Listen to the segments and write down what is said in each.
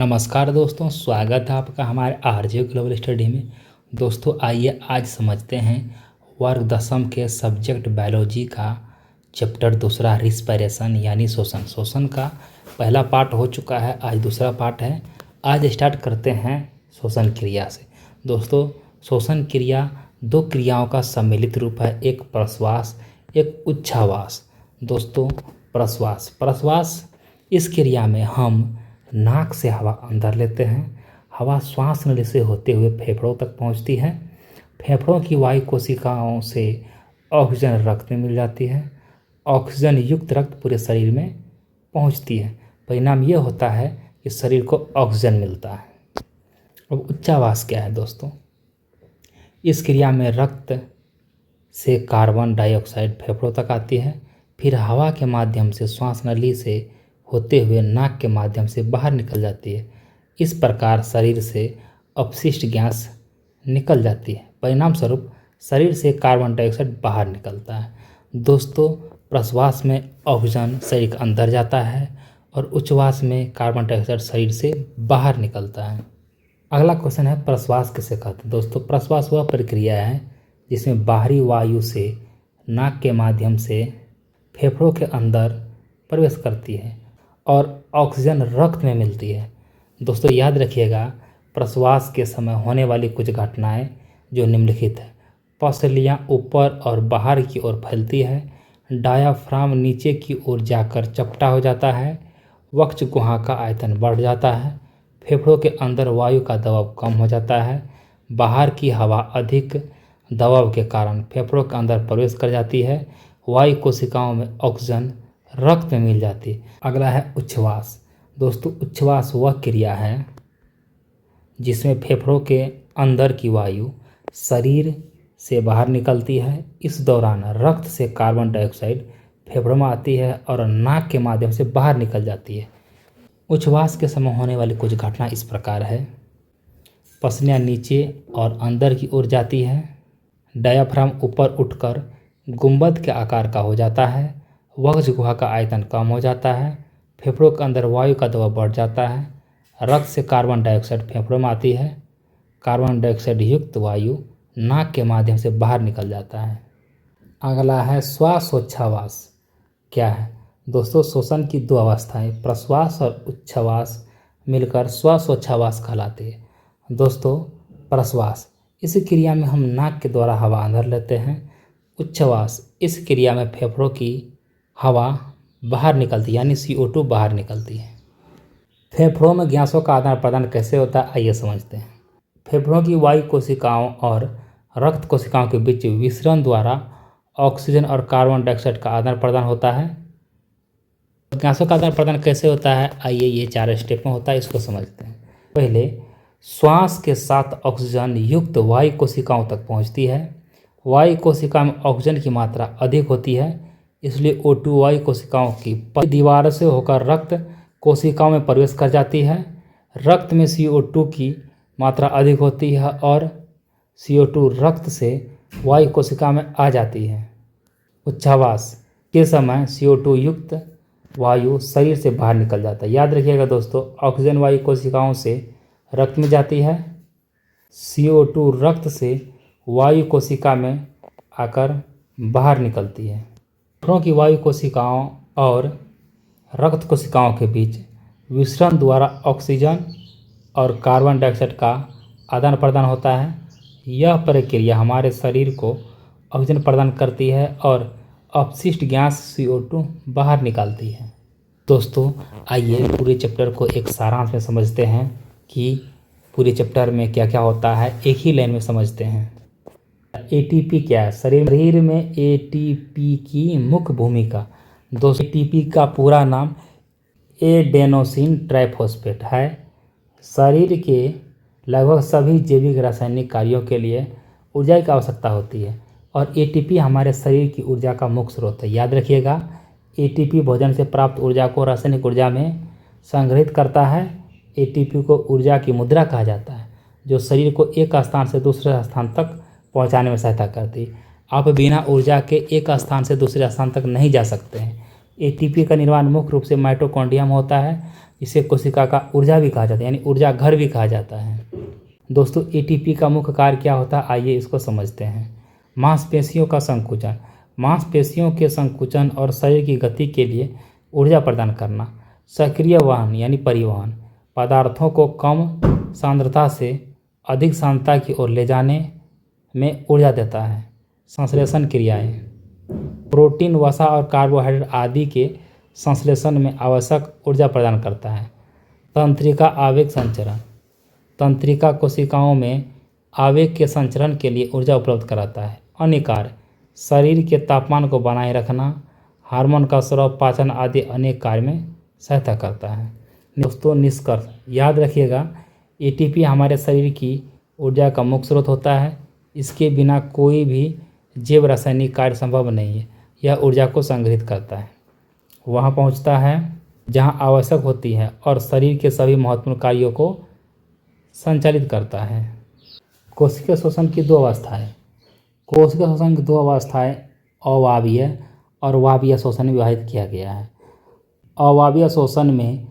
नमस्कार दोस्तों, स्वागत है आपका हमारे आरजे ग्लोबल स्टडी में। दोस्तों आइए आज समझते हैं वर्ग दसम के सब्जेक्ट बायोलॉजी का चैप्टर दूसरा रिस्पिरेशन यानी श्वसन का पहला पार्ट हो चुका है, आज दूसरा पार्ट है। आज स्टार्ट करते हैं श्वसन क्रिया से। दोस्तों श्वसन क्रिया दो क्रियाओं का सम्मिलित रूप है, एक प्रश्वास एक उच्छ्वास। दोस्तों प्रश्वास इस क्रिया में हम नाक से हवा अंदर लेते हैं, हवा श्वास नली से होते हुए फेफड़ों तक पहुंचती है। फेफड़ों की वायु कोशिकाओं से ऑक्सीजन रक्त में मिल जाती है, ऑक्सीजन युक्त रक्त पूरे शरीर में पहुंचती है। परिणाम ये होता है कि शरीर को ऑक्सीजन मिलता है। अब उच्छ्वास क्या है दोस्तों? इस क्रिया में रक्त से कार्बन डाइऑक्साइड फेफड़ों तक आती है, फिर हवा के माध्यम से श्वास नली से होते हुए नाक के माध्यम से बाहर निकल जाती है। इस प्रकार शरीर से अपशिष्ट गैस निकल जाती है, परिणाम स्वरूप शरीर से कार्बन डाइऑक्साइड बाहर निकलता है। दोस्तों प्रश्वास में ऑक्सीजन शरीर के अंदर जाता है और उच्छ्वास में कार्बन डाइऑक्साइड शरीर से बाहर निकलता है। अगला क्वेश्चन है प्रश्वास किसे कहते हैं? दोस्तों प्रश्वास वह प्रक्रिया है जिसमें बाहरी वायु से नाक के माध्यम से फेफड़ों के अंदर प्रवेश करती है और ऑक्सीजन रक्त में मिलती है। दोस्तों याद रखिएगा, प्रश्वास के समय होने वाली कुछ घटनाएं जो निम्नलिखित है। पसलियाँ ऊपर और बाहर की ओर फैलती है, डायाफ्राम नीचे की ओर जाकर चपटा हो जाता है, वक्ष गुहा का आयतन बढ़ जाता है, फेफड़ों के अंदर वायु का दबाव कम हो जाता है, बाहर की हवा अधिक दबाव के कारण फेफड़ों के अंदर प्रवेश कर जाती है, वायु कोशिकाओं में ऑक्सीजन रक्त में मिल जाती है। अगला है उच्छ्वास। दोस्तों उच्छ्वास वह क्रिया है जिसमें फेफड़ों के अंदर की वायु शरीर से बाहर निकलती है। इस दौरान रक्त से कार्बन डाइऑक्साइड फेफड़ों में आती है और नाक के माध्यम से बाहर निकल जाती है। उच्छ्वास के समय होने वाली कुछ घटना इस प्रकार है। पसलियाँ नीचे और अंदर की ओर जाती है, डायाफ्राम ऊपर उठकर गुंबद के आकार का हो जाता है, वक्ष गुहा का आयतन कम हो जाता है, फेफड़ों के अंदर वायु का दबाव बढ़ जाता है, रक्त से कार्बन डाइऑक्साइड फेफड़ों में आती है, कार्बन डाइऑक्साइड युक्त वायु नाक के माध्यम से बाहर निकल जाता है। अगला है श्वासोच्छ्वास क्या है? दोस्तों श्वसन की दो अवस्थाएं प्रश्वास और उच्छ्वास मिलकर श्वासोच्छ्वास कहलाते हैं। दोस्तों प्रश्वास इस क्रिया में हम नाक के द्वारा हवा अंदर लेते हैं। उच्छ्वास इस क्रिया में फेफड़ों की हवा बाहर निकलती है यानी CO2 बाहर निकलती है। फेफड़ों में गैसों का आदान प्रदान कैसे होता है आइए समझते हैं। फेफड़ों की वायु कोशिकाओं और रक्त कोशिकाओं के बीच विसरण द्वारा ऑक्सीजन और कार्बन डाइऑक्साइड का आदान प्रदान होता है। गैसों का आदान प्रदान कैसे होता है आइए ये 4 स्टेप में होता है, इसको समझते हैं। पहले श्वास के साथ ऑक्सीजन युक्त वायु कोशिकाओं तक पहुँचती है। वायु कोशिका में ऑक्सीजन की मात्रा अधिक होती है, इसलिए O2 वायु कोशिकाओं की दीवार से होकर रक्त कोशिकाओं में प्रवेश कर जाती है। रक्त में CO2 की मात्रा अधिक होती है और CO2 रक्त से वायु कोशिका में आ जाती है। उच्छ्वास के समय CO2 युक्त वायु शरीर से बाहर निकल जाता है। याद रखिएगा दोस्तों, ऑक्सीजन वायु कोशिकाओं से रक्त में जाती है, CO2 रक्त से वायु कोशिका में आकर बाहर निकलती है। फेफड़ों की वायु कोशिकाओं और रक्त कोशिकाओं के बीच विसरण द्वारा ऑक्सीजन और कार्बन डाइऑक्साइड का आदान प्रदान होता है। यह प्रक्रिया हमारे शरीर को ऑक्सीजन प्रदान करती है और अपशिष्ट गैस CO2 बाहर निकालती है। दोस्तों आइए पूरे चैप्टर को एक सारांश में समझते हैं कि पूरे चैप्टर में क्या क्या होता है, एक ही लाइन में समझते हैं। ATP क्या है? शरीर में ATP की मुख्य भूमिका। दोस्तों ATP का पूरा नाम एडेनोसिन ट्राइफॉस्फेट है। शरीर के लगभग सभी जैविक रासायनिक कार्यों के लिए ऊर्जा की आवश्यकता होती है और ATP हमारे शरीर की ऊर्जा का मुख्य स्रोत है। याद रखिएगा, ATP भोजन से प्राप्त ऊर्जा को रासायनिक ऊर्जा में संग्रहित करता है। ATP को ऊर्जा की मुद्रा कहा जाता है, जो शरीर को एक स्थान से दूसरे स्थान तक पहुंचाने में सहायता करती है। आप बिना ऊर्जा के एक स्थान से दूसरे स्थान तक नहीं जा सकते हैं। ATP का निर्माण मुख्य रूप से माइटोकॉन्ड्रिया में होता है, इसे कोशिका का ऊर्जा भी कहा जाता है, यानी ऊर्जा घर भी कहा जाता है। दोस्तों एटीपी का मुख्य कार्य क्या होता है, आइए इसको समझते हैं। मांसपेशियों का संकुचन, मांसपेशियों के संकुचन और शरीर की गति के लिए ऊर्जा प्रदान करना। सक्रिय वहन यानी परिवहन, पदार्थों को कम सांद्रता से अधिक सांद्रता की ओर ले जाने में ऊर्जा देता है। संश्लेषण क्रियाएं, प्रोटीन, वसा और कार्बोहाइड्रेट आदि के संश्लेषण में आवश्यक ऊर्जा प्रदान करता है। तंत्रिका आवेग संचरण, तंत्रिका कोशिकाओं में आवेग के संचरण के लिए ऊर्जा उपलब्ध कराता है। अन्य कार्य, शरीर के तापमान को बनाए रखना, हार्मोन का स्राव, पाचन आदि अनेक कार्य में सहायता करता है। दोस्तों निष्कर्ष याद रखिएगा, एटीपी हमारे शरीर की ऊर्जा का मुख्य स्रोत होता है। इसके बिना कोई भी जैव रासायनिक कार्य संभव नहीं है। यह ऊर्जा को संग्रहित करता है, वहाँ पहुँचता है जहाँ आवश्यक होती है और शरीर के सभी महत्वपूर्ण कार्यों को संचालित करता है। कोशिका शोषण की दो अवस्थाएं, कोशिका शोषण की दो अवस्थाएं अवायवीय और वायवीय शोषण में विभाजित किया गया है। अवायवीय शोषण में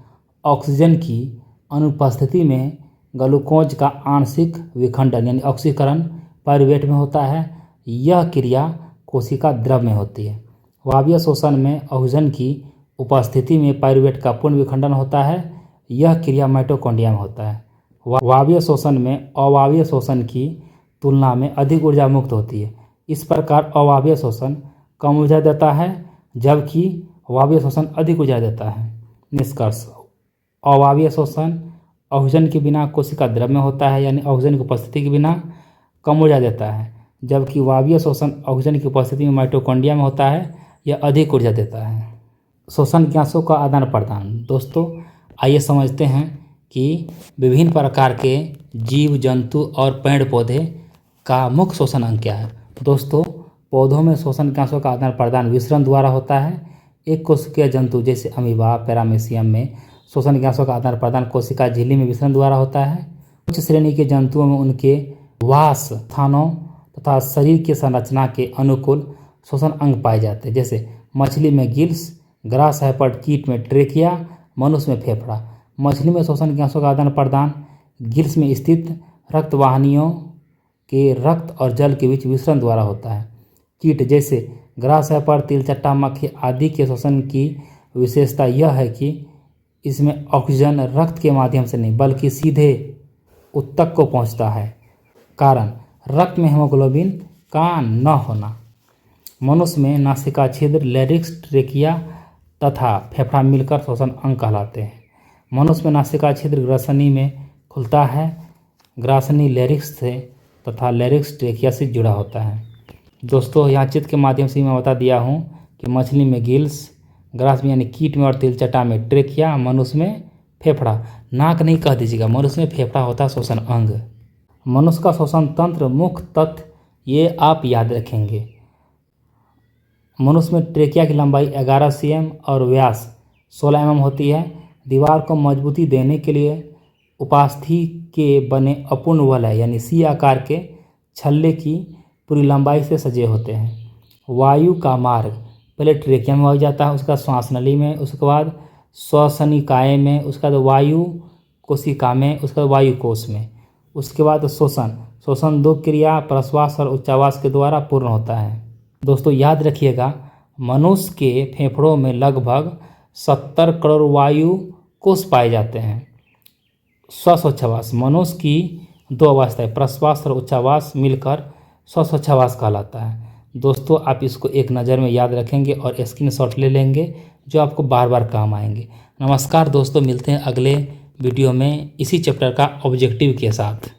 ऑक्सीजन की अनुपस्थिति में ग्लूकोज का आंशिक विखंडन यानी ऑक्सीकरण पाइरूवेट में होता है। यह क्रिया कोशिका द्रव में होती है। वायवीय शोषण में ऑक्सीजन की उपस्थिति में पाइरूवेट का पूर्ण विखंडन होता है। यह क्रिया माइटोकॉन्ड्रिया में होता है। वायवीय शोषण में अवायवीय शोषण की तुलना में अधिक ऊर्जा मुक्त होती है। इस प्रकार अवायवीय शोषण कम ऊर्जा देता है जबकि वायवीय शोषण अधिक ऊर्जा देता है। निष्कर्ष, अवायवीय शोषण ऑक्सीजन के बिना कोशिका द्रव में होता है, यानी ऑक्सीजन की उपस्थिति के बिना कम ऊर्जा देता है, जबकि वायवीय शोषण ऑक्सीजन की उपस्थिति में माइटोकॉन्ड्रिया में होता है, यह अधिक ऊर्जा देता है। श्वसन गैसों का आदान प्रदान, दोस्तों आइए समझते हैं कि विभिन्न प्रकार के जीव जंतु और पेड़ पौधे का मुख्य श्वसन अंग क्या है। दोस्तों पौधों में श्वसन गैसों का आदान प्रदान विसरण द्वारा होता है। एक कोशिकीय जंतु जैसे अमीबा, पैरामीशियम में श्वसन गैसों का आदान प्रदान कोशिका झिल्ली में विसरण द्वारा होता है। उच्च श्रेणी के जंतुओं में उनके वास स्थानों तथा शरीर की संरचना के अनुकूल श्वसन अंग पाए जाते हैं, जैसे मछली में गिल्स, ग्रास हाइपर्ड कीट में ट्रेकिया, मनुष्य में फेफड़ा। मछली में श्वसन गैसों का आदान प्रदान गिल्स में स्थित रक्त वाहिनियों के रक्त और जल के बीच विसरण द्वारा होता है। कीट जैसे ग्रास हाइपर्ड, तिलचट्टा मक्खी आदि के श्वसन की विशेषता यह है कि इसमें ऑक्सीजन रक्त के माध्यम से नहीं बल्कि सीधे ऊतक को पहुंचता है, कारण रक्त में हीमोग्लोबिन का न होना। मनुष्य में नासिका छिद्र, लैरिक्स, ट्रेकिया तथा फेफड़ा मिलकर श्वसन अंग कहलाते हैं। मनुष्य में नासिका छिद्र ग्रासनी में खुलता है। ग्रासनी लैरिक्स से तथा लैरिक्स ट्रेकिया से जुड़ा होता है। दोस्तों यहाँ चित्र के माध्यम से मैं बता दिया हूँ कि मछली में गिल्स, ग्रास में यानी कीट में और तिलचट्टा में ट्रेकिया, मनुष्य में फेफड़ा। नाक नहीं कह दीजिएगा, मनुष्य में फेफड़ा होता है श्वसन अंग। मनुष्य का श्वसन तंत्र मुख्य तथ्य ये आप याद रखेंगे। मनुष्य में ट्रेकिया की लंबाई 11 cm और व्यास 16 mm होती है। दीवार को मजबूती देने के लिए उपास्थि के बने अपूर्ण वलय यानी सी आकार के छल्ले की पूरी लंबाई से सजे होते हैं। वायु का मार्ग पहले ट्रेकिया में हो जाता है, उसका श्वास नली में, उसके बाद श्वसनिकाय में, उसके बाद वायु कोशिका में, उसके बाद वायु कोश में, उसके बाद श्वसन दो क्रिया प्रश्वास और उच्चावास के द्वारा पूर्ण होता है। दोस्तों याद रखिएगा, मनुष्य के फेफड़ों में लगभग 70 करोड़ वायु कोश पाए जाते हैं। श्वासोच्छ्वास, मनुष्य की दो अवस्थाएं प्रश्वास और उच्चावास मिलकर श्वासोच्छ्वास कहलाता है। दोस्तों आप इसको एक नज़र में याद रखेंगे और स्क्रीनशॉट ले लेंगे जो आपको बार बार काम आएंगे। नमस्कार दोस्तों, मिलते हैं अगले वीडियो में इसी चैप्टर का ऑब्जेक्टिव के साथ।